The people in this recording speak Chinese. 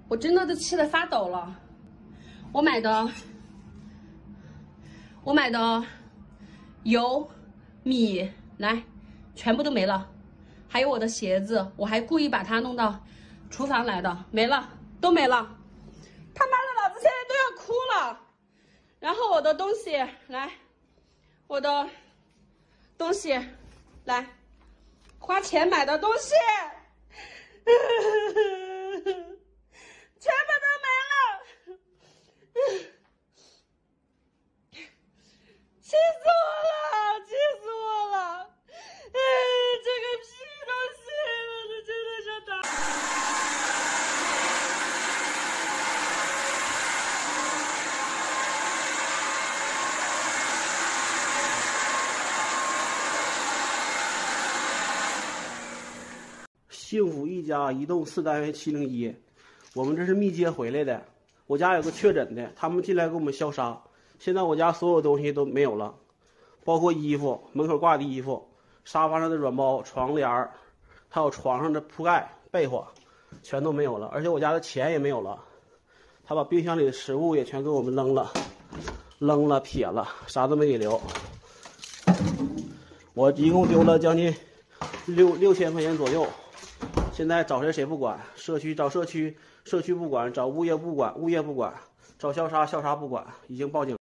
我真的都气得发抖了。我买的油、米来，全部都没了。还有我的鞋子，我还故意把它弄到厨房来的，没了，都没了。他妈的，老子现在都要哭了。然后我的东西来，我的东西来，花钱买的东西。全部都没了，气死我了，气死我了！这个屁东西，我这真的是打。幸福一家移动4单元701，我们这是密接回来的。我家有个确诊的，他们进来给我们消杀。现在我家所有东西都没有了，包括衣服、门口挂的衣服、沙发上的软包、床帘儿，还有床上的铺盖、被窝，全都没有了。而且我家的钱也没有了，他把冰箱里的食物也全给我们扔了、撇了，啥都没给留。我一共丢了将近6000块钱左右。现在找谁不管，社区找社区，社区不管；找物业不管，物业不管；找消杀不管，已经报警了。